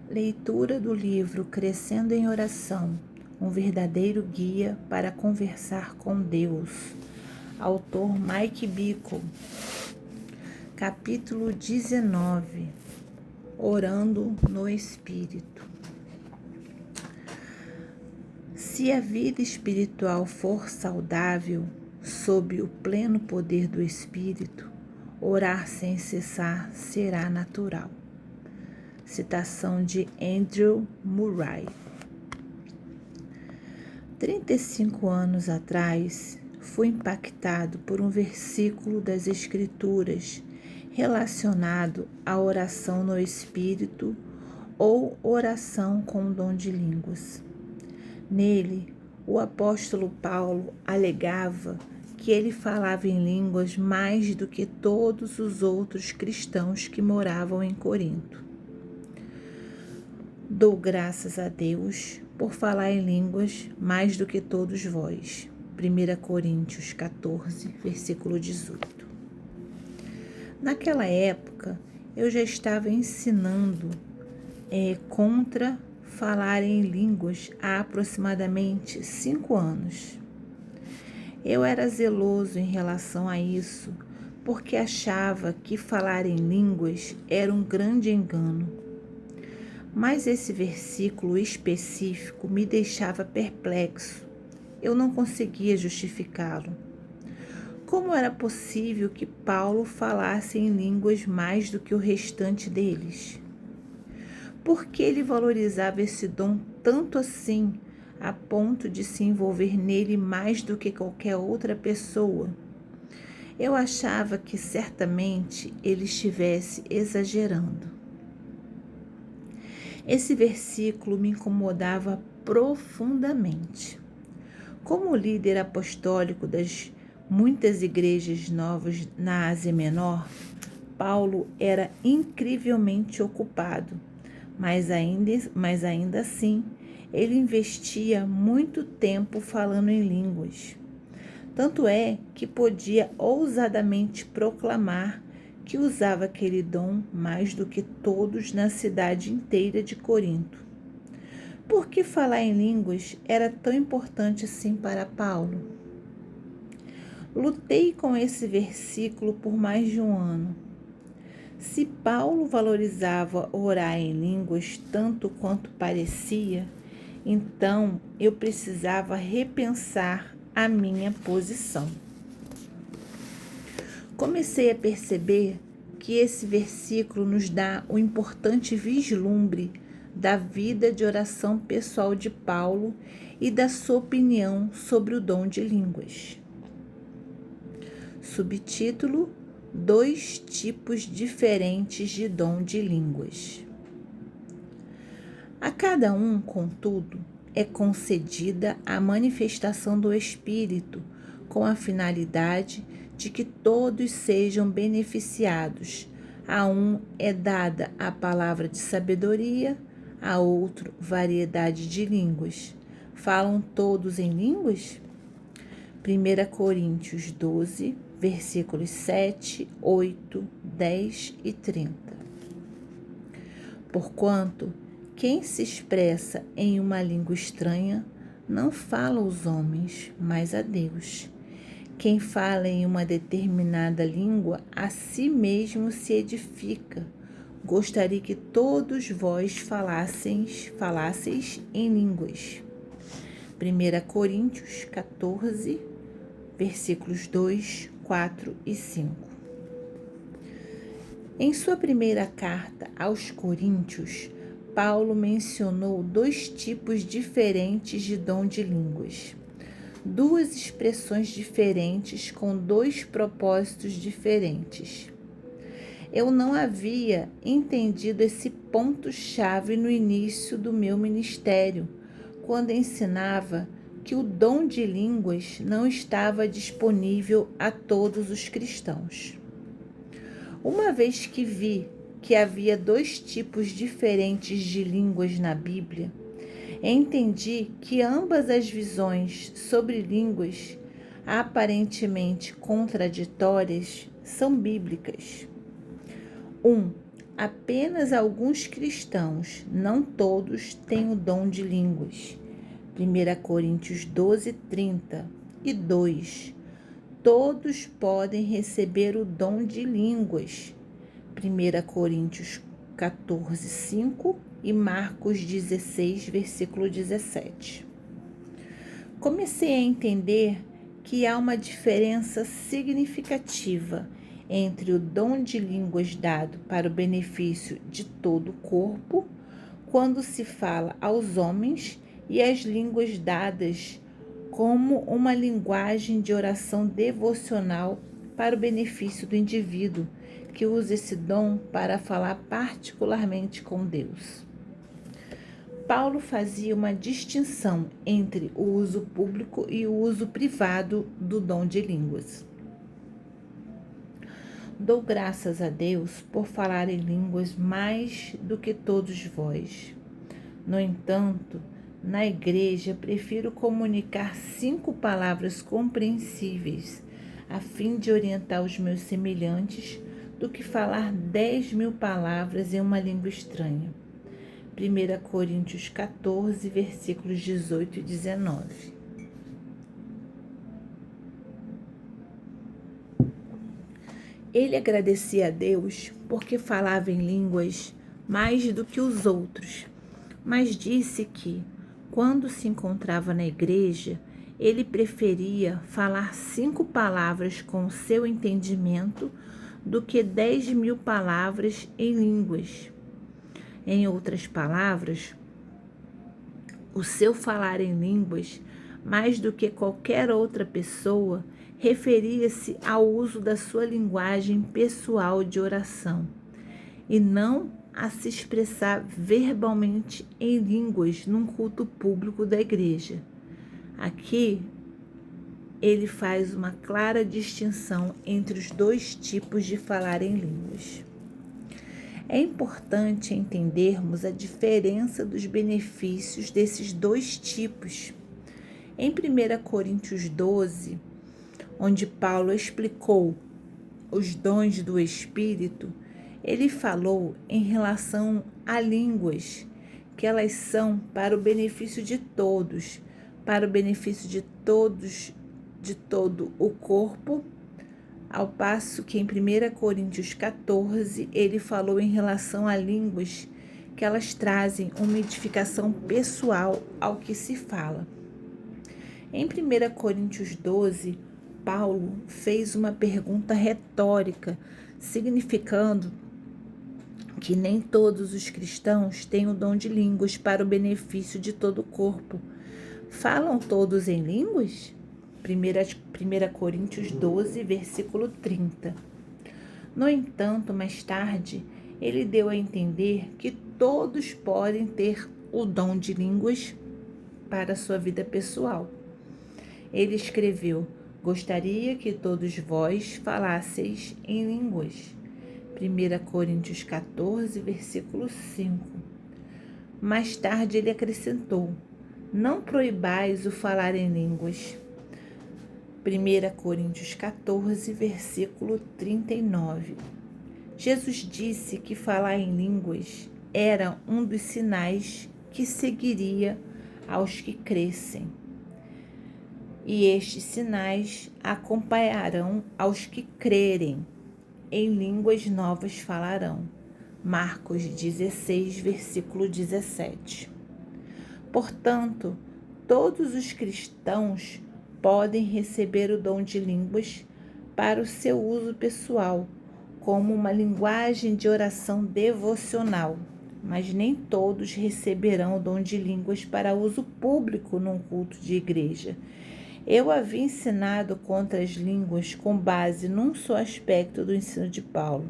Leitura do livro Crescendo em Oração, um verdadeiro guia para conversar com Deus. Autor Mike Bickle. Capítulo 19. Orando no Espírito. Se a vida espiritual for saudável, sob o pleno poder do Espírito, orar sem cessar será natural. Citação de Andrew Murray. 35 anos atrás, fui impactado por um versículo das Escrituras relacionado à oração no Espírito ou oração com dom de línguas. Nele, o apóstolo Paulo alegava que ele falava em línguas mais do que todos os outros cristãos que moravam em Corinto. Dou graças a Deus por falar em línguas mais do que todos vós. 1 Coríntios 14, versículo 18. Naquela época, eu já estava ensinando contra falar em línguas há aproximadamente 5 anos. Eu era zeloso em relação a isso, porque achava que falar em línguas era um grande engano. Mas esse versículo específico me deixava perplexo. Eu não conseguia justificá-lo. Como era possível que Paulo falasse em línguas mais do que o restante deles? Por que ele valorizava esse dom tanto assim, a ponto de se envolver nele mais do que qualquer outra pessoa? Eu achava que certamente ele estivesse exagerando. Esse versículo me incomodava profundamente. Como líder apostólico das muitas igrejas novas na Ásia Menor, Paulo era incrivelmente ocupado, mas ainda assim, ele investia muito tempo falando em línguas. Tanto é que podia ousadamente proclamar que usava aquele dom mais do que todos na cidade inteira de Corinto. Por que falar em línguas era tão importante assim para Paulo? Lutei com esse versículo por mais de um ano. Se Paulo valorizava orar em línguas tanto quanto parecia, então eu precisava repensar a minha posição. Comecei a perceber que esse versículo nos dá um importante vislumbre da vida de oração pessoal de Paulo e da sua opinião sobre o dom de línguas. Subtítulo: 2 tipos diferentes de dom de línguas. A cada um, contudo, é concedida a manifestação do Espírito, com a finalidade de que todos sejam beneficiados. A um é dada a palavra de sabedoria, a outro variedade de línguas. Falam todos em línguas? 1 Coríntios 12, versículos 7, 8, 10 e 30. Porquanto, quem se expressa em uma língua estranha não fala aos homens, mas a Deus. Quem fala em uma determinada língua, a si mesmo se edifica. Gostaria que todos vós falasseis em línguas. 1 Coríntios 14, versículos 2, 4 e 5. Em sua primeira carta aos Coríntios, Paulo mencionou 2 tipos diferentes de dom de línguas. 2 expressões diferentes com 2 propósitos diferentes. Eu não havia entendido esse ponto-chave no início do meu ministério, quando ensinava que o dom de línguas não estava disponível a todos os cristãos. Uma vez que vi que havia 2 tipos diferentes de línguas na Bíblia, entendi que ambas as visões sobre línguas, aparentemente contraditórias, são bíblicas. apenas alguns cristãos, não todos, têm o dom de línguas. 1 Coríntios 12, 30 e 2. Todos podem receber o dom de línguas. 1 Coríntios 14, 5 e Marcos 16, versículo 17. Comecei a entender que há uma diferença significativa entre o dom de línguas dado para o benefício de todo o corpo, quando se fala aos homens, e as línguas dadas como uma linguagem de oração devocional para o benefício do indivíduo, que usa esse dom para falar particularmente com Deus. Paulo fazia uma distinção entre o uso público e o uso privado do dom de línguas. Dou graças a Deus por falar em línguas mais do que todos vós. No entanto, na igreja prefiro comunicar 5 palavras compreensíveis, a fim de orientar os meus semelhantes, do que falar 10.000 palavras em uma língua estranha. 1 Coríntios 14, versículos 18 e 19. Ele agradecia a Deus porque falava em línguas mais do que os outros, mas disse que, quando se encontrava na igreja, ele preferia falar 5 palavras com o seu entendimento do que 10.000 palavras em línguas. Em outras palavras, o seu falar em línguas, mais do que qualquer outra pessoa, referia-se ao uso da sua linguagem pessoal de oração, e não a se expressar verbalmente em línguas num culto público da igreja. Aqui, ele faz uma clara distinção entre os 2 tipos de falar em línguas. É importante entendermos a diferença dos benefícios desses 2 tipos. Em 1 Coríntios 12, onde Paulo explicou os dons do Espírito, ele falou em relação a línguas, que elas são para o benefício de todos, para o benefício de todos, de todo o corpo, ao passo que em 1 Coríntios 14, ele falou em relação a línguas, que elas trazem uma edificação pessoal ao que se fala. Em 1 Coríntios 12, Paulo fez uma pergunta retórica, significando que nem todos os cristãos têm o dom de línguas para o benefício de todo o corpo. Falam todos em línguas? 1 Coríntios 12, versículo 30. No entanto, mais tarde, ele deu a entender que todos podem ter o dom de línguas para a sua vida pessoal. Ele escreveu: gostaria que todos vós falasseis em línguas. 1 Coríntios 14, versículo 5. Mais tarde ele acrescentou: não proibais o falar em línguas. 1 Coríntios 14, versículo 39. Jesus disse que falar em línguas era um dos sinais que seguiria aos que crescem. E estes sinais acompanharão aos que crerem. Em línguas novas falarão. Marcos 16, versículo 17. Portanto, todos os cristãos podem receber o dom de línguas para o seu uso pessoal, como uma linguagem de oração devocional, mas nem todos receberão o dom de línguas para uso público num culto de igreja. Eu havia ensinado contra as línguas com base num só aspecto do ensino de Paulo,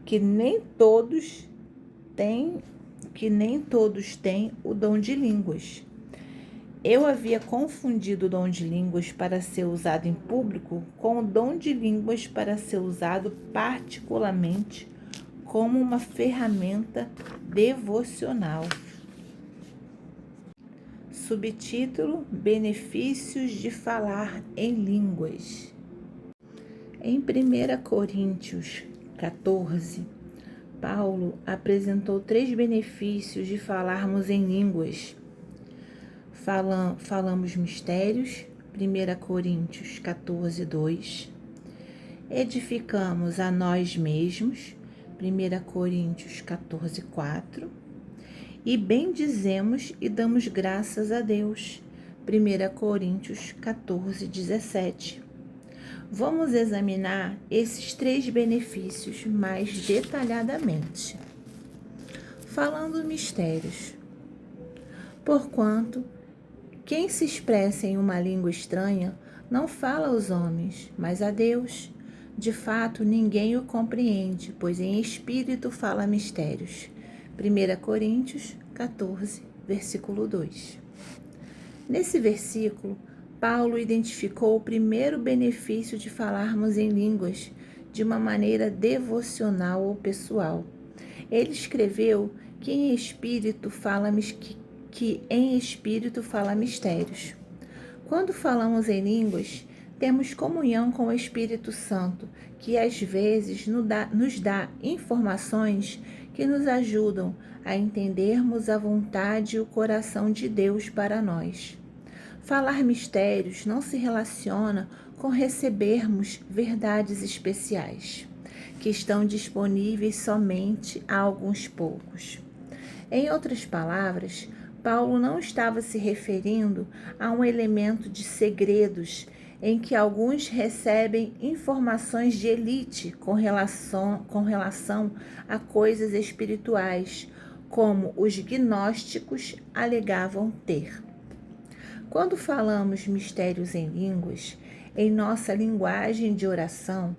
que nem todos têm o dom de línguas. Eu havia confundido o dom de línguas para ser usado em público com o dom de línguas para ser usado particularmente como uma ferramenta devocional. Subtítulo: Benefícios de falar em línguas. Em 1 Coríntios 14, Paulo apresentou 3 benefícios de falarmos em línguas. Falamos mistérios, 1 Coríntios 14, 2. Edificamos a nós mesmos, 1 Coríntios 14, 4. E bendizemos e damos graças a Deus, 1 Coríntios 14, 17. Vamos examinar esses 3 benefícios mais detalhadamente. Falando mistérios. Porquanto, quem se expressa em uma língua estranha não fala aos homens, mas a Deus. De fato, ninguém o compreende, pois em espírito fala mistérios. 1 Coríntios 14, versículo 2. Nesse versículo, Paulo identificou o primeiro benefício de falarmos em línguas de uma maneira devocional ou pessoal. Ele escreveu que em espírito fala mistérios. Quando falamos em línguas, temos comunhão com o Espírito Santo, que às vezes nos dá informações que nos ajudam a entendermos a vontade e o coração de Deus para nós. Falar mistérios não se relaciona com recebermos verdades especiais, que estão disponíveis somente a alguns poucos. Em outras palavras, Paulo não estava se referindo a um elemento de segredos em que alguns recebem informações de elite com relação a coisas espirituais, como os gnósticos alegavam ter. Quando falamos mistérios em línguas, em nossa linguagem de oração,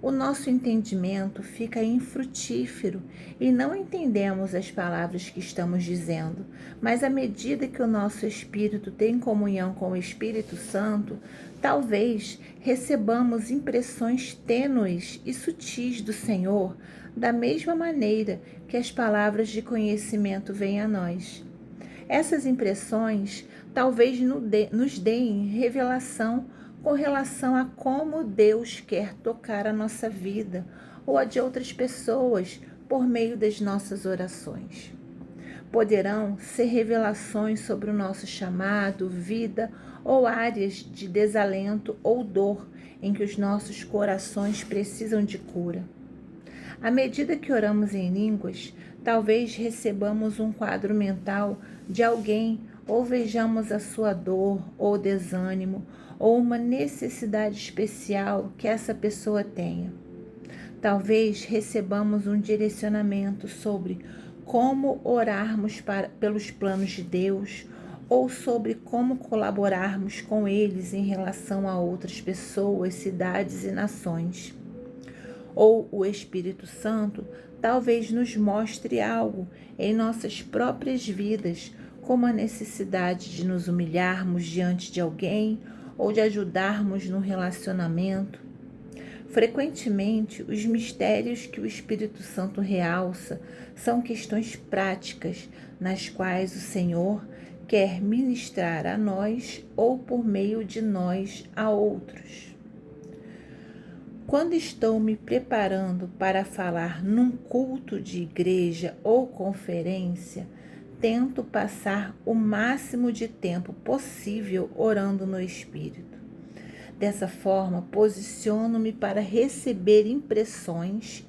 o nosso entendimento fica infrutífero e não entendemos as palavras que estamos dizendo, mas à medida que o nosso espírito tem comunhão com o Espírito Santo, talvez recebamos impressões tênues e sutis do Senhor, da mesma maneira que as palavras de conhecimento vêm a nós. Essas impressões talvez nos deem revelação com relação a como Deus quer tocar a nossa vida ou a de outras pessoas por meio das nossas orações. Poderão ser revelações sobre o nosso chamado, vida ou áreas de desalento ou dor em que os nossos corações precisam de cura. À medida que oramos em línguas, talvez recebamos um quadro mental de alguém ou vejamos a sua dor ou desânimo ou uma necessidade especial que essa pessoa tenha. Talvez recebamos um direcionamento sobre como orarmos pelos planos de Deus ou sobre como colaborarmos com eles em relação a outras pessoas, cidades e nações. Ou o Espírito Santo talvez nos mostre algo em nossas próprias vidas, como a necessidade de nos humilharmos diante de alguém ou de ajudarmos no relacionamento. Frequentemente, os mistérios que o Espírito Santo realça são questões práticas nas quais o Senhor quer ministrar a nós ou por meio de nós a outros. Quando estou me preparando para falar num culto de igreja ou conferência, tento passar o máximo de tempo possível orando no Espírito. Dessa forma, posiciono-me para receber impressões,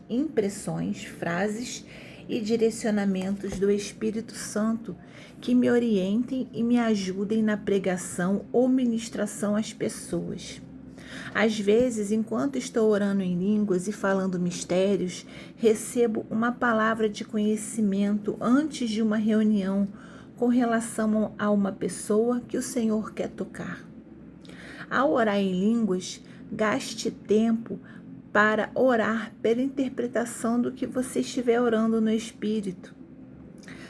frases e direcionamentos do Espírito Santo que me orientem e me ajudem na pregação ou ministração às pessoas. Às vezes, enquanto estou orando em línguas e falando mistérios, recebo uma palavra de conhecimento antes de uma reunião com relação a uma pessoa que o Senhor quer tocar. Ao orar em línguas, gaste tempo para orar pela interpretação do que você estiver orando no Espírito.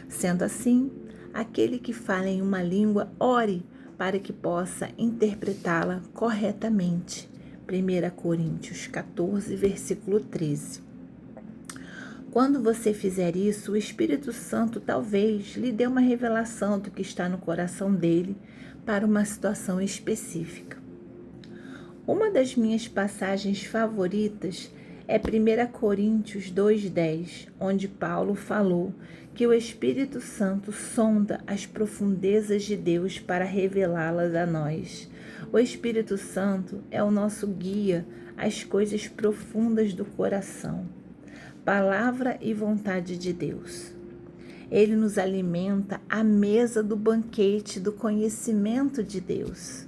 Sendo assim, aquele que fala em uma língua, ore para que possa interpretá-la corretamente. 1 Coríntios 14, versículo 13. Quando você fizer isso, o Espírito Santo talvez lhe dê uma revelação do que está no coração dele para uma situação específica. Uma das minhas passagens favoritas É 1 Coríntios 2,10, onde Paulo falou que o Espírito Santo sonda as profundezas de Deus para revelá-las a nós. O Espírito Santo é o nosso guia às coisas profundas do coração, palavra e vontade de Deus. Ele nos alimenta à mesa do banquete do conhecimento de Deus.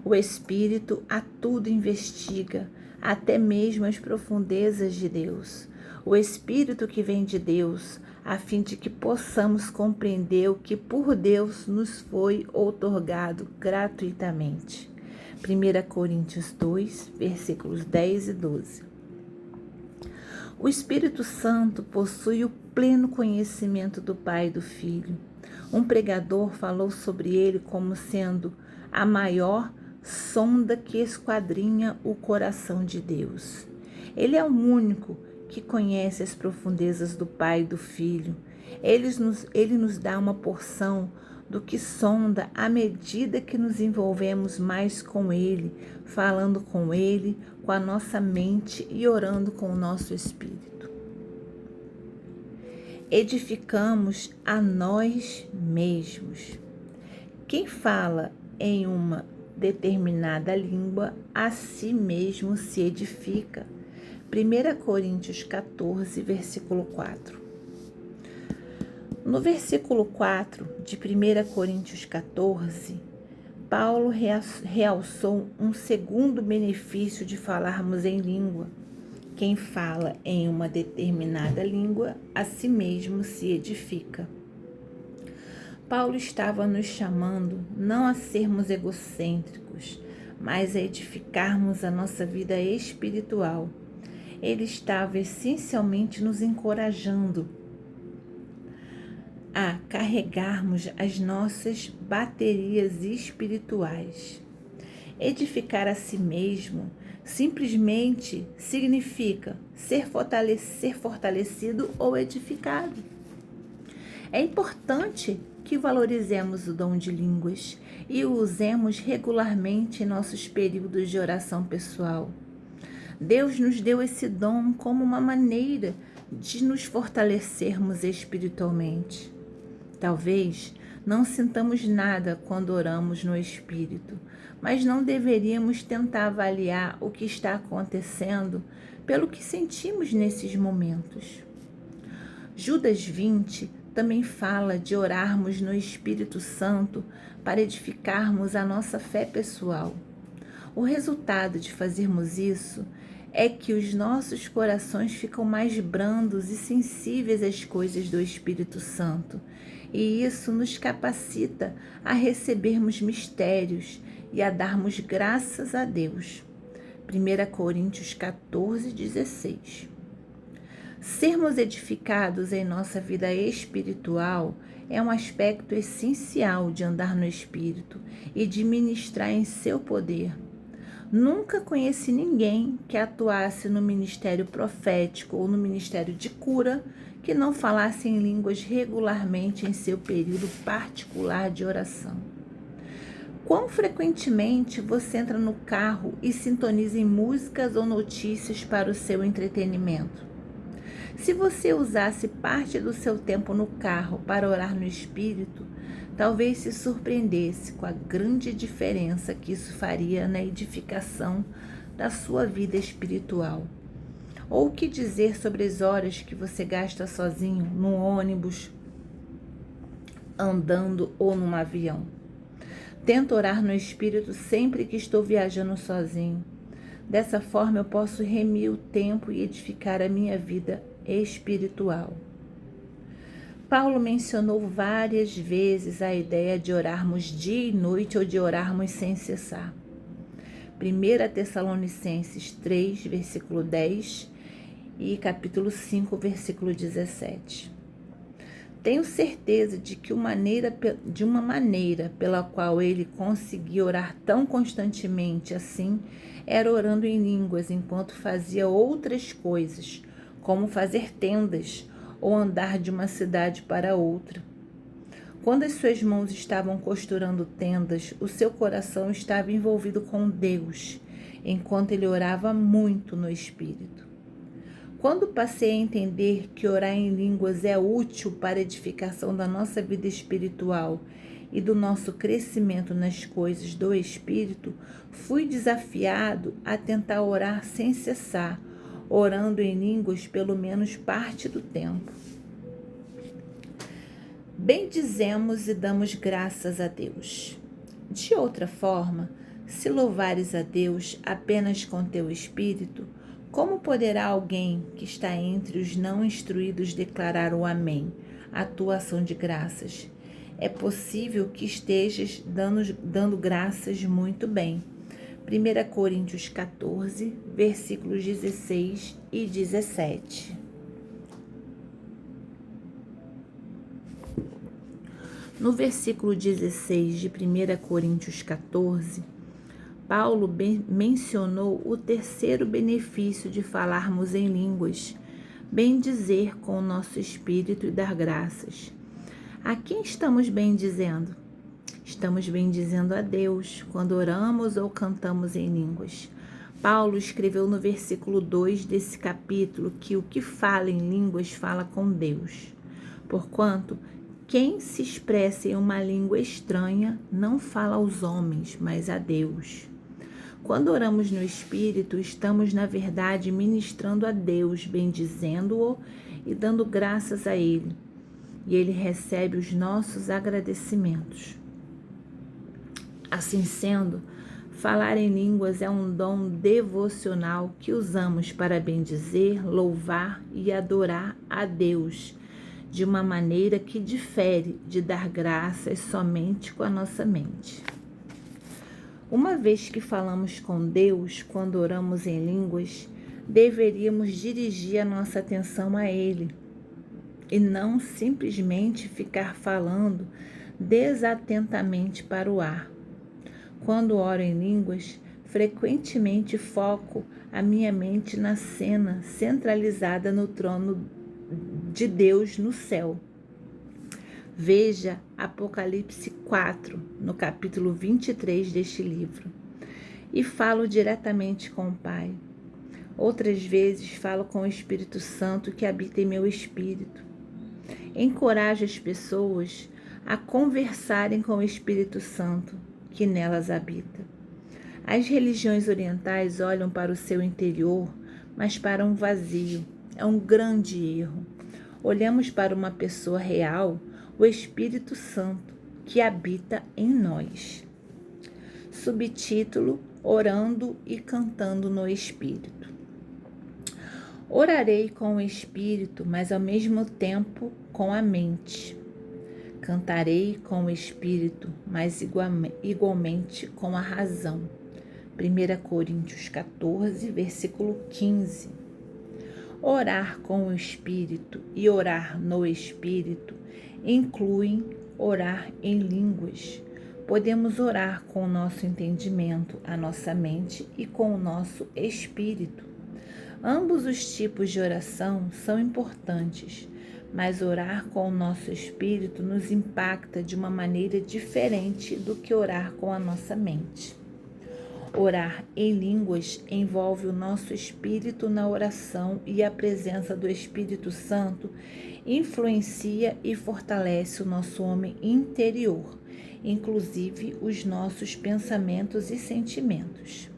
O Espírito a tudo investiga, até mesmo as profundezas de Deus. O Espírito que vem de Deus, a fim de que possamos compreender o que por Deus nos foi outorgado gratuitamente. 1 Coríntios 2, versículos 10 e 12. O Espírito Santo possui o pleno conhecimento do Pai e do Filho. Um pregador falou sobre ele como sendo a maior sonda que esquadrinha o coração de Deus. Ele é o único que conhece as profundezas do Pai e do Filho. Ele nos dá uma porção do que sonda à medida que nos envolvemos mais com Ele, falando com Ele, com a nossa mente e orando com o nosso espírito. Edificamos a nós mesmos. Quem fala em uma determinada língua, a si mesmo se edifica. 1 Coríntios 14, versículo 4. No versículo 4 de 1 Coríntios 14, Paulo realçou um segundo benefício de falarmos em língua. Quem fala em uma determinada língua, a si mesmo se edifica. Paulo estava nos chamando não a sermos egocêntricos, mas a edificarmos a nossa vida espiritual. Ele estava essencialmente nos encorajando a carregarmos as nossas baterias espirituais. Edificar a si mesmo simplesmente significa ser fortalecido ou edificado. É importante que valorizemos o dom de línguas e o usemos regularmente em nossos períodos de oração pessoal. Deus nos deu esse dom como uma maneira de nos fortalecermos espiritualmente. Talvez não sintamos nada quando oramos no Espírito, mas não deveríamos tentar avaliar o que está acontecendo pelo que sentimos nesses momentos. Judas 20 também fala de orarmos no Espírito Santo para edificarmos a nossa fé pessoal. O resultado de fazermos isso é que os nossos corações ficam mais brandos e sensíveis às coisas do Espírito Santo, e isso nos capacita a recebermos mistérios e a darmos graças a Deus. 1 Coríntios 14, 16. Sermos edificados em nossa vida espiritual é um aspecto essencial de andar no Espírito e de ministrar em seu poder. Nunca conheci ninguém que atuasse no ministério profético ou no ministério de cura que não falasse em línguas regularmente em seu período particular de oração. Quão frequentemente você entra no carro e sintoniza em músicas ou notícias para o seu entretenimento? Se você usasse parte do seu tempo no carro para orar no Espírito, talvez se surpreendesse com a grande diferença que isso faria na edificação da sua vida espiritual. Ou o que dizer sobre as horas que você gasta sozinho, no ônibus, andando ou num avião? Tento orar no Espírito sempre que estou viajando sozinho. Dessa forma eu posso remir o tempo e edificar a minha vida espiritual. Paulo mencionou várias vezes a ideia de orarmos dia e noite ou de orarmos sem cessar. 1 Tessalonicenses 3, versículo 10 e capítulo 5, versículo 17. Tenho certeza de que uma maneira pela qual ele conseguia orar tão constantemente assim era orando em línguas enquanto fazia outras coisas, como fazer tendas ou andar de uma cidade para outra. Quando as suas mãos estavam costurando tendas, o seu coração estava envolvido com Deus, enquanto ele orava muito no Espírito. Quando passei a entender que orar em línguas é útil para a edificação da nossa vida espiritual e do nosso crescimento nas coisas do Espírito, fui desafiado a tentar orar sem cessar, orando em línguas pelo menos parte do tempo. Bendizemos e damos graças a Deus. De outra forma, se louvares a Deus apenas com teu espírito, como poderá alguém que está entre os não instruídos declarar o Amém, a tua ação de graças? É possível que estejas dando graças muito bem. 1 Coríntios 14, versículos 16 e 17. No versículo 16 de 1 Coríntios 14, Paulo mencionou o terceiro benefício de falarmos em línguas, bendizer com o nosso espírito e dar graças. A quem estamos bendizendo? Estamos bendizendo a Deus quando oramos ou cantamos em línguas. Paulo escreveu no versículo 2 desse capítulo que o que fala em línguas fala com Deus. Porquanto, quem se expressa em uma língua estranha não fala aos homens, mas a Deus. Quando oramos no Espírito, estamos, na verdade, ministrando a Deus, bendizendo-o e dando graças a Ele. E Ele recebe os nossos agradecimentos. Assim sendo, falar em línguas é um dom devocional que usamos para bendizer, louvar e adorar a Deus, de uma maneira que difere de dar graças somente com a nossa mente. Uma vez que falamos com Deus quando oramos em línguas, deveríamos dirigir a nossa atenção a Ele e não simplesmente ficar falando desatentamente para o ar. Quando oro em línguas, frequentemente foco a minha mente na cena centralizada no trono de Deus no céu. Veja Apocalipse 4, no capítulo 23 deste livro. E falo diretamente com o Pai. Outras vezes falo com o Espírito Santo que habita em meu espírito. Encorajo as pessoas a conversarem com o Espírito Santo que nelas habita. As religiões orientais olham para o seu interior, mas para um vazio. É um grande erro. Olhamos para uma pessoa real, o Espírito Santo, que habita em nós. Subtítulo: Orando e cantando no Espírito. Orarei com o Espírito, mas ao mesmo tempo com a mente. Cantarei com o Espírito, mas igualmente com a razão. 1 Coríntios 14, versículo 15. Orar com o Espírito e orar no Espírito incluem orar em línguas. Podemos orar com o nosso entendimento, a nossa mente e com o nosso espírito. Ambos os tipos de oração são importantes, mas orar com o nosso espírito nos impacta de uma maneira diferente do que orar com a nossa mente. Orar em línguas envolve o nosso espírito na oração e a presença do Espírito Santo influencia e fortalece o nosso homem interior, inclusive os nossos pensamentos e sentimentos.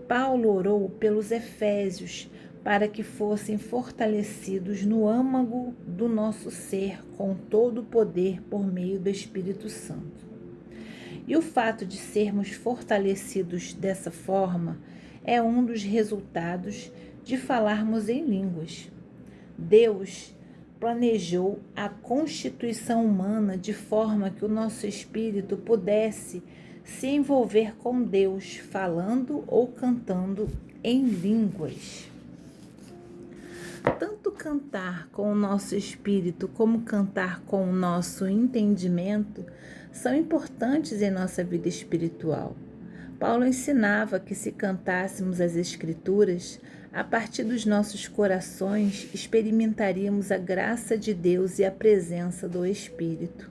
Paulo orou pelos Efésios para que fossem fortalecidos no âmago do nosso ser com todo o poder por meio do Espírito Santo. E o fato de sermos fortalecidos dessa forma é um dos resultados de falarmos em línguas. Deus planejou a constituição humana de forma que o nosso espírito pudesse se envolver com Deus, falando ou cantando em línguas. Tanto cantar com o nosso espírito como cantar com o nosso entendimento são importantes em nossa vida espiritual. Paulo ensinava que se cantássemos as Escrituras, a partir dos nossos corações experimentaríamos a graça de Deus e a presença do Espírito.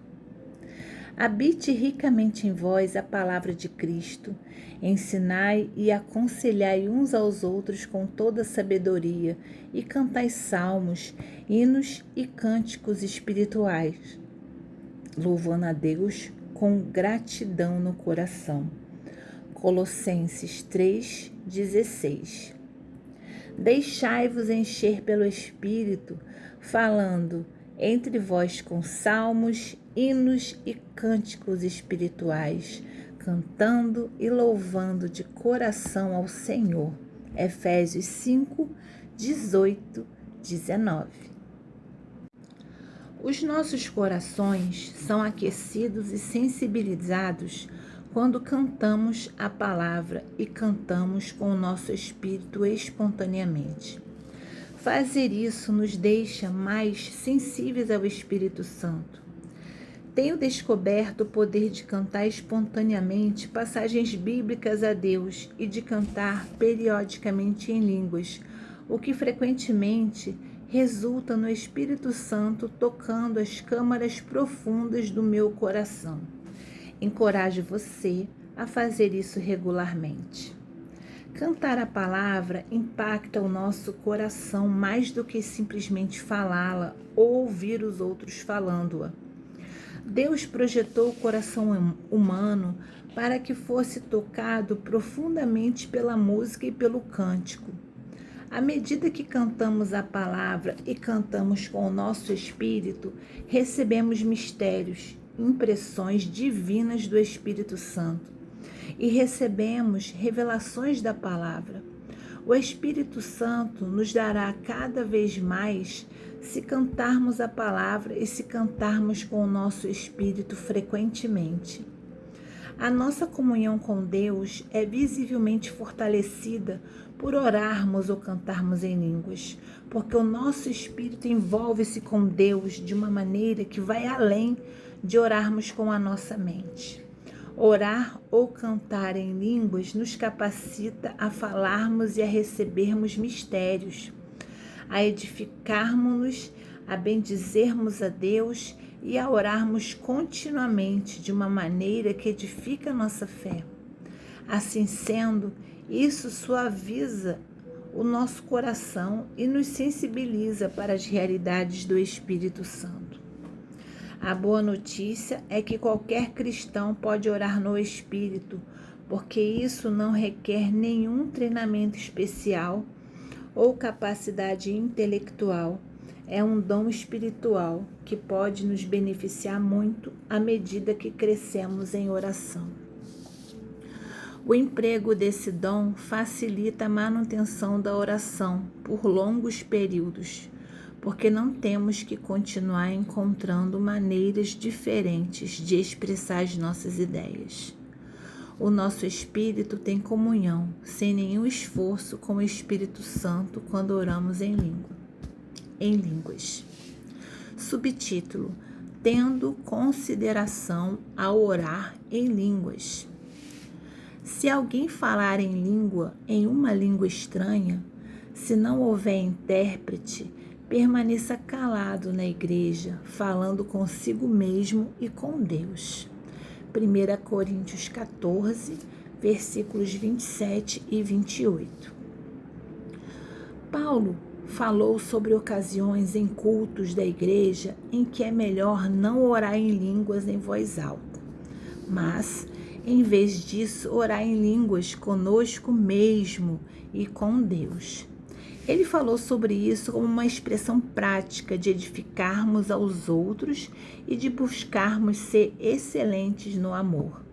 Habite ricamente em vós a palavra de Cristo. Ensinai e aconselhai uns aos outros com toda sabedoria, e cantai salmos, hinos e cânticos espirituais, louvando a Deus com gratidão no coração. Colossenses 3,16. Deixai-vos encher pelo Espírito, falando entre vós com salmos, hinos e cânticos espirituais, cantando e louvando de coração ao Senhor. Efésios 5, 18, 19. Os nossos corações são aquecidos e sensibilizados quando cantamos a palavra e cantamos com o nosso espírito espontaneamente. Fazer isso nos deixa mais sensíveis ao Espírito Santo. Tenho descoberto o poder de cantar espontaneamente passagens bíblicas a Deus e de cantar periodicamente em línguas, o que frequentemente resulta no Espírito Santo tocando as câmaras profundas do meu coração. Encorajo você a fazer isso regularmente. Cantar a palavra impacta o nosso coração mais do que simplesmente falá-la ou ouvir os outros falando-a. Deus projetou o coração humano para que fosse tocado profundamente pela música e pelo cântico. À medida que cantamos a palavra e cantamos com o nosso espírito, recebemos mistérios, impressões divinas do Espírito Santo e recebemos revelações da palavra. O Espírito Santo nos dará cada vez mais se cantarmos a palavra e se cantarmos com o nosso espírito frequentemente. A nossa comunhão com Deus é visivelmente fortalecida por orarmos ou cantarmos em línguas, porque o nosso espírito envolve-se com Deus de uma maneira que vai além de orarmos com a nossa mente. Orar ou cantar em línguas nos capacita a falarmos e a recebermos mistérios, a edificarmos-nos, a bendizermos a Deus e a orarmos continuamente de uma maneira que edifica a nossa fé. Assim sendo, isso suaviza o nosso coração e nos sensibiliza para as realidades do Espírito Santo. A boa notícia é que qualquer cristão pode orar no Espírito, porque isso não requer nenhum treinamento especial ou capacidade intelectual. É um dom espiritual que pode nos beneficiar muito à medida que crescemos em oração. O emprego desse dom facilita a manutenção da oração por longos períodos, porque não temos que continuar encontrando maneiras diferentes de expressar as nossas ideias. O nosso espírito tem comunhão, sem nenhum esforço, com o Espírito Santo quando oramos em línguas. Subtítulo: Tendo consideração ao orar em línguas. Se alguém falar em uma língua estranha, se não houver intérprete, permaneça calado na igreja, falando consigo mesmo e com Deus. 1 Coríntios 14, versículos 27 e 28. Paulo falou sobre ocasiões em cultos da igreja em que é melhor não orar em línguas em voz alta, mas, em vez disso, orar em línguas conosco mesmo e com Deus. Ele falou sobre isso como uma expressão prática de edificarmos aos outros e de buscarmos ser excelentes no amor.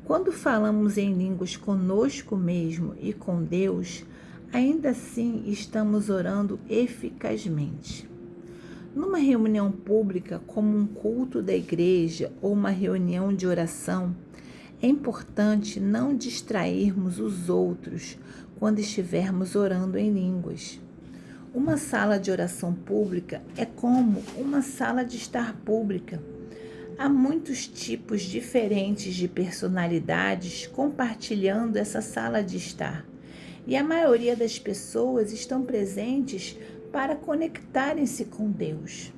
Quando falamos em línguas conosco mesmo e com Deus, ainda assim estamos orando eficazmente. Numa reunião pública, como um culto da igreja ou uma reunião de oração, é importante não distrairmos os outros quando estivermos orando em línguas. Uma sala de oração pública é como uma sala de estar pública. Há muitos tipos diferentes de personalidades compartilhando essa sala de estar, e a maioria das pessoas estão presentes para conectarem-se com Deus.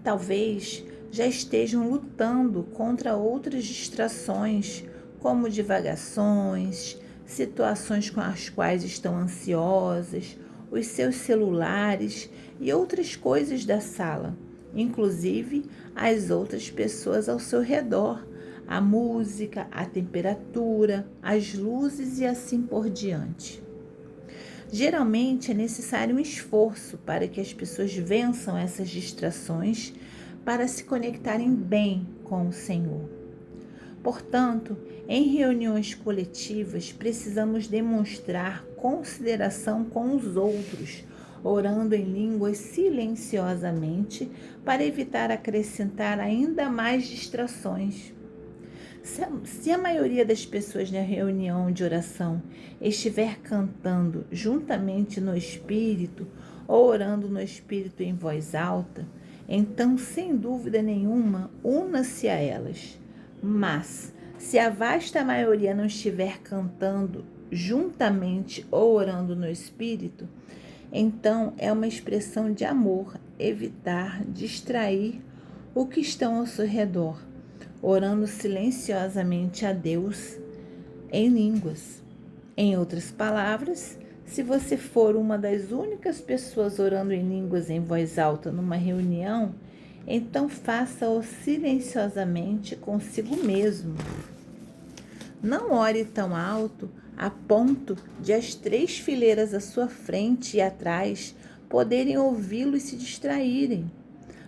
Talvez já estejam lutando contra outras distrações, como divagações, situações com as quais estão ansiosas, os seus celulares e outras coisas da sala, inclusive as outras pessoas ao seu redor, a música, a temperatura, as luzes e assim por diante. Geralmente é necessário um esforço para que as pessoas vençam essas distrações para se conectarem bem com o Senhor. Portanto, em reuniões coletivas, precisamos demonstrar consideração com os outros, orando em línguas silenciosamente para evitar acrescentar ainda mais distrações. Se a maioria das pessoas na reunião de oração estiver cantando juntamente no Espírito ou orando no Espírito em voz alta, então, sem dúvida nenhuma, una-se a elas. Mas, se a vasta maioria não estiver cantando juntamente ou orando no Espírito, então é uma expressão de amor evitar distrair o que estão ao seu redor, orando silenciosamente a Deus em línguas. Em outras palavras, se você for uma das únicas pessoas orando em línguas em voz alta numa reunião, então faça-o silenciosamente consigo mesmo. Não ore tão alto a ponto de as 3 fileiras à sua frente e atrás ouvi-lo e se distraírem.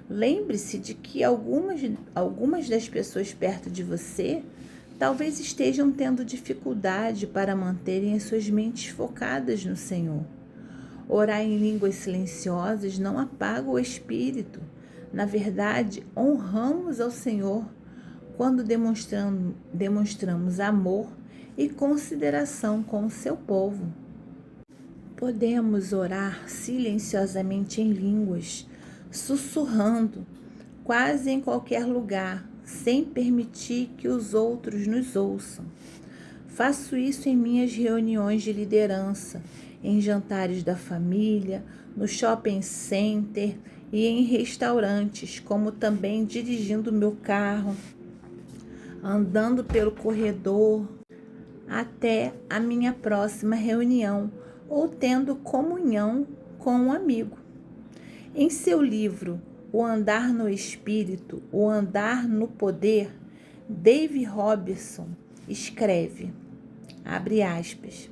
Lembre-se de que algumas das pessoas perto de você talvez estejam tendo dificuldade para manterem as suas mentes focadas no Senhor. Orar em línguas silenciosas não apaga o espírito. Na verdade, honramos ao Senhor quando demonstramos amor e consideração com o seu povo. Podemos orar silenciosamente em línguas, sussurrando, quase em qualquer lugar, sem permitir que os outros nos ouçam. Faço isso em minhas reuniões de liderança, em jantares da família, no shopping center e em restaurantes, como também dirigindo meu carro, andando pelo corredor até a minha próxima reunião ou tendo comunhão com um amigo. Em seu livro O Andar no Espírito, O Andar no Poder, Dave Robertson escreve, abre aspas,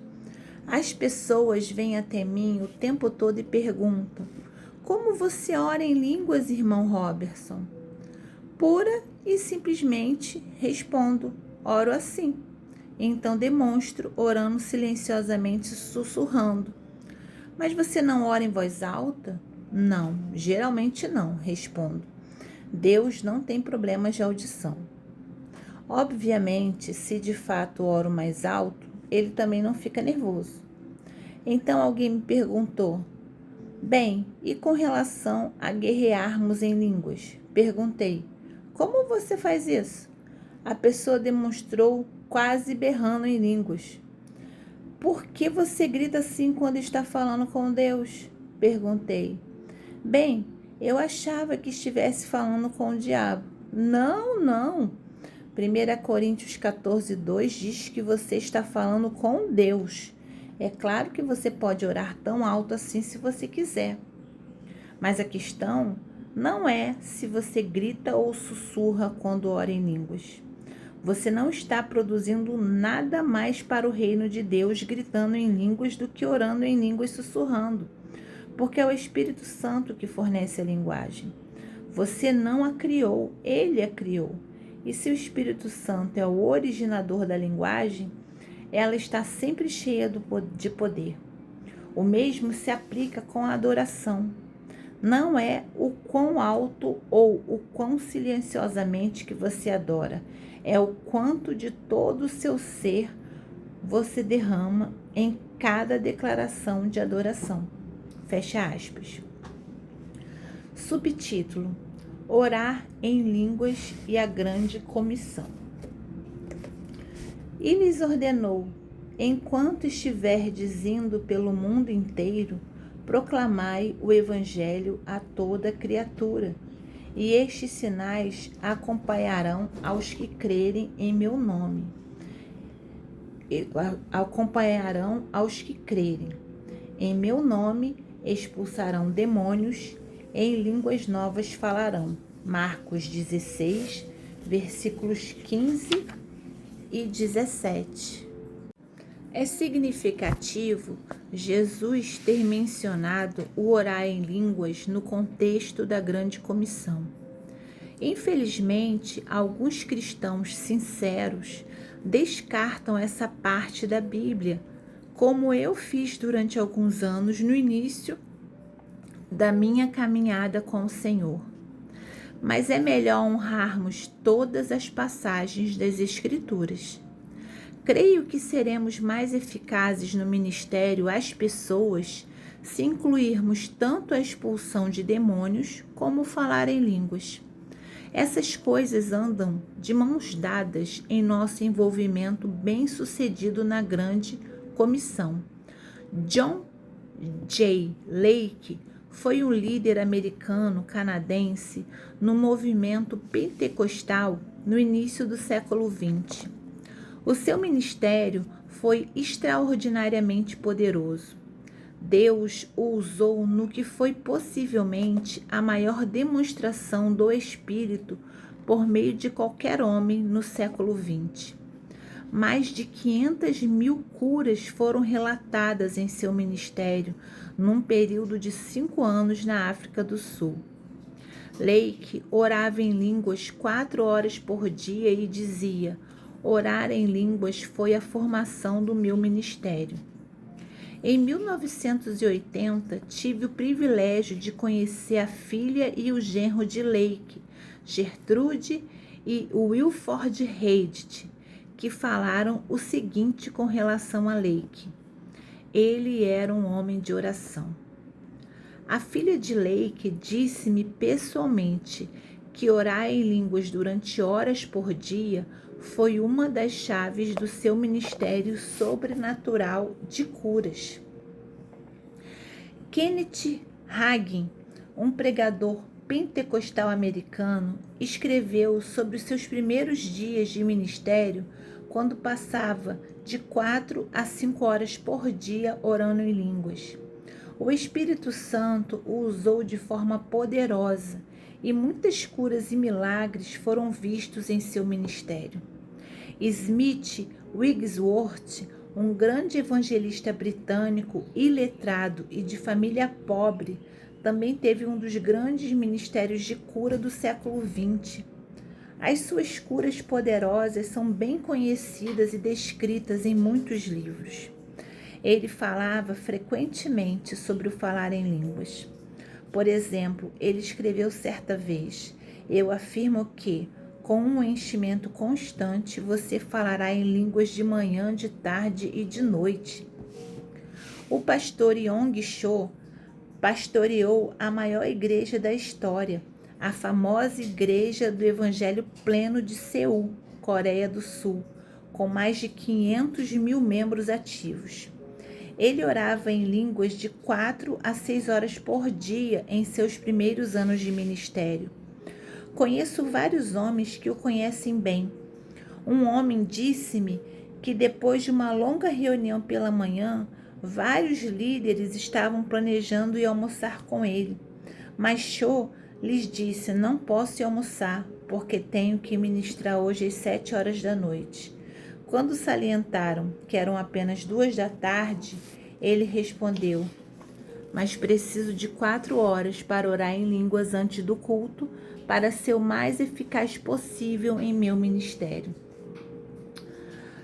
as pessoas vêm até mim o tempo todo e perguntam, como você ora em línguas, irmão Robertson? Pura e simplesmente respondo, oro assim. Então demonstro orando silenciosamente, sussurrando. Mas você não ora em voz alta? Não, geralmente não, respondo. Deus não tem problemas de audição. Obviamente, se de fato oro mais alto, ele também não fica nervoso. Então alguém me perguntou, bem, e com relação a guerrearmos em línguas? Perguntei, como você faz isso? A pessoa demonstrou quase berrando em línguas. Por que você grita assim quando está falando com Deus? Perguntei. Bem, eu achava que estivesse falando com o diabo. Não, não. 1 Coríntios 14:2 diz que você está falando com Deus. É claro que você pode orar tão alto assim se você quiser. Mas a questão não é se você grita ou sussurra quando ora em línguas. Você não está produzindo nada mais para o reino de Deus gritando em línguas do que orando em línguas sussurrando, porque é o Espírito Santo que fornece a linguagem. Você não a criou, ele a criou. E se o Espírito Santo é o originador da linguagem, ela está sempre cheia de poder. O mesmo se aplica com a adoração. Não é o quão alto ou o quão silenciosamente que você adora, é o quanto de todo o seu ser você derrama em cada declaração de adoração. Fecha aspas. Subtítulo: Orar em línguas e a grande comissão. E lhes ordenou, enquanto estiverdes indo pelo mundo inteiro, proclamai o evangelho a toda criatura. e estes sinais acompanharão aos que crerem em meu nome. Acompanharão aos que crerem. Em meu nome expulsarão demônios, em línguas novas falarão. Marcos 16, versículos 15 e 17. É significativo Jesus ter mencionado o orar em línguas no contexto da Grande Comissão. Infelizmente, alguns cristãos sinceros descartam essa parte da Bíblia, como eu fiz durante alguns anos no início da minha caminhada com o Senhor. Mas é melhor honrarmos todas as passagens das Escrituras. Creio que seremos mais eficazes no ministério às pessoas se incluirmos tanto a expulsão de demônios como falar em línguas. Essas coisas andam de mãos dadas em nosso envolvimento bem-sucedido na Grande Comissão. John J. Lake foi um líder americano-canadense no movimento pentecostal no início do século XX. O seu ministério foi extraordinariamente poderoso. Deus o usou no que foi possivelmente a maior demonstração do Espírito por meio de qualquer homem no século XX. Mais de 500.000 curas foram relatadas em seu ministério num período de 5 anos na África do Sul. Lake orava em línguas 4 horas por dia e dizia: orar em línguas foi a formação do meu ministério. Em 1980, tive o privilégio de conhecer a filha e o genro de Lake, Gertrude e Wilford Reid, que falaram o seguinte com relação a Lake: ele era um homem de oração. A filha de Lake disse-me pessoalmente que orar em línguas durante horas por dia foi uma das chaves do seu ministério sobrenatural de curas. Kenneth Hagin, um pregador pentecostal americano, escreveu sobre os seus primeiros dias de ministério quando passava de 4 a 5 horas por dia orando em línguas. O Espírito Santo o usou de forma poderosa e muitas curas e milagres foram vistos em seu ministério. Smith Wigglesworth, um grande evangelista britânico, iletrado e de família pobre, também teve um dos grandes ministérios de cura do século XX. As suas curas poderosas são bem conhecidas e descritas em muitos livros. Ele falava frequentemente sobre o falar em línguas. Por exemplo, ele escreveu certa vez: eu afirmo que, com um enchimento constante, você falará em línguas de manhã, de tarde e de noite. O pastor Yong Cho pastoreou a maior igreja da história, a famosa Igreja do Evangelho Pleno de Seul, Coreia do Sul, com mais de 500.000 membros ativos. Ele orava em línguas de 4 a 6 horas por dia em seus primeiros anos de ministério. Conheço vários homens que o conhecem bem. Um homem disse-me que depois de uma longa reunião pela manhã, vários líderes estavam planejando ir almoçar com ele. Mas Cho lhes disse: não posso ir almoçar, porque tenho que ministrar hoje às 7 horas da noite. Quando salientaram que eram apenas 2 da tarde, ele respondeu: mas preciso de 4 horas para orar em línguas antes do culto, para ser o mais eficaz possível em meu ministério.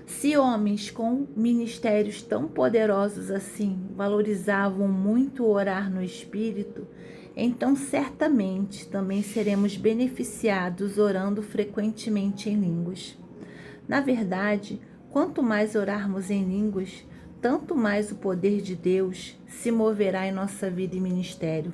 Se homens com ministérios tão poderosos assim valorizavam muito orar no Espírito, então certamente também seremos beneficiados orando frequentemente em línguas. Na verdade, quanto mais orarmos em línguas, tanto mais o poder de Deus se moverá em nossa vida e ministério.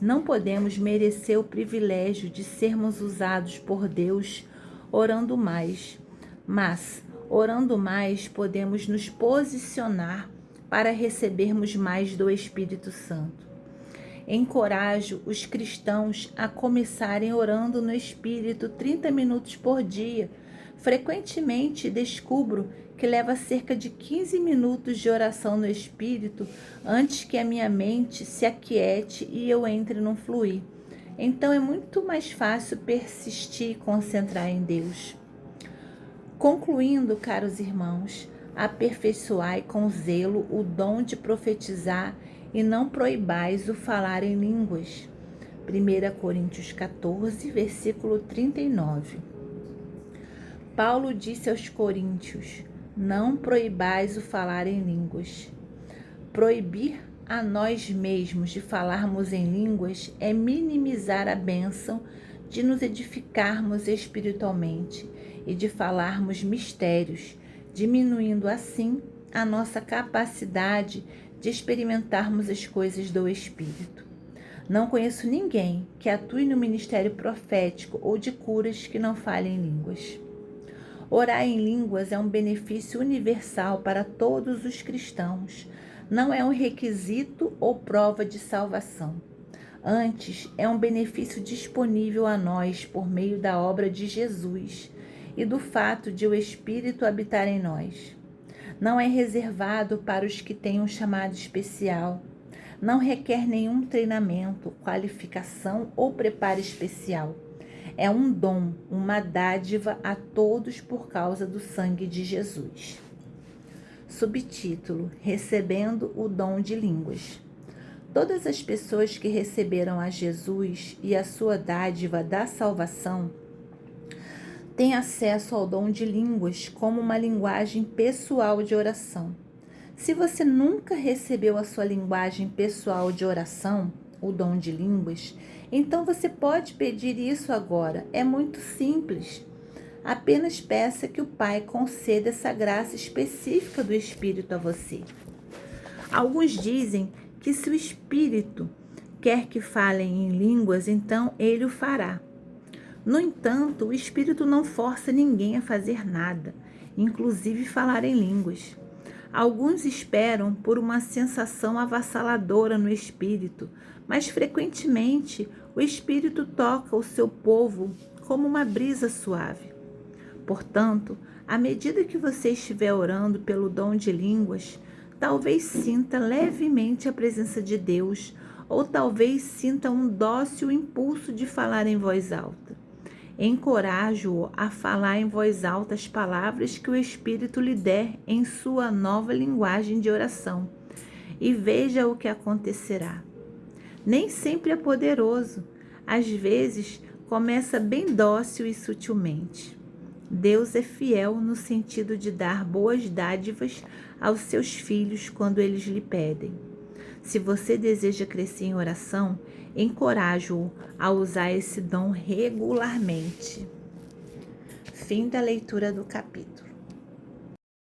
Não podemos merecer o privilégio de sermos usados por Deus orando mais, mas, orando mais, podemos nos posicionar para recebermos mais do Espírito Santo. Encorajo os cristãos a começarem orando no Espírito 30 minutos por dia. Frequentemente descubro que leva cerca de 15 minutos de oração no Espírito antes que a minha mente se aquiete e eu entre num fluir. Então é muito mais fácil persistir e concentrar em Deus. Concluindo, caros irmãos, aperfeiçoai com zelo o dom de profetizar e não proibais o falar em línguas. 1 Coríntios 14, versículo 39. Paulo disse aos coríntios: não proibais o falar em línguas. Proibir a nós mesmos de falarmos em línguas é minimizar a bênção de nos edificarmos espiritualmente e de falarmos mistérios, diminuindo assim a nossa capacidade de experimentarmos as coisas do Espírito. Não conheço ninguém que atue no ministério profético ou de curas que não fale em línguas. Orar em línguas é um benefício universal para todos os cristãos. Não é um requisito ou prova de salvação. Antes, é um benefício disponível a nós por meio da obra de Jesus e do fato de o Espírito habitar em nós. Não é reservado para os que têm um chamado especial. Não requer nenhum treinamento, qualificação ou preparo especial. É um dom, uma dádiva a todos por causa do sangue de Jesus. Subtítulo: Recebendo o dom de línguas. Todas as pessoas que receberam a Jesus e a sua dádiva da salvação têm acesso ao dom de línguas como uma linguagem pessoal de oração. Se você nunca recebeu a sua linguagem pessoal de oração, o dom de línguas, então você pode pedir isso agora. É muito simples. Apenas peça que o Pai conceda essa graça específica do Espírito a você. Alguns dizem que se o Espírito quer que falem em línguas, então ele o fará. No entanto, o Espírito não força ninguém a fazer nada, inclusive falar em línguas. Alguns esperam por uma sensação avassaladora no Espírito, mas frequentemente o Espírito toca o seu povo como uma brisa suave. Portanto, à medida que você estiver orando pelo dom de línguas, talvez sinta levemente a presença de Deus, ou talvez sinta um dócil impulso de falar em voz alta. Encorajo-o a falar em voz alta as palavras que o Espírito lhe der em sua nova linguagem de oração, e veja o que acontecerá. Nem sempre é poderoso, às vezes começa bem dócil e sutilmente. Deus é fiel no sentido de dar boas dádivas aos seus filhos quando eles lhe pedem. Se você deseja crescer em oração, encorajo-o a usar esse dom regularmente. Fim da leitura do capítulo.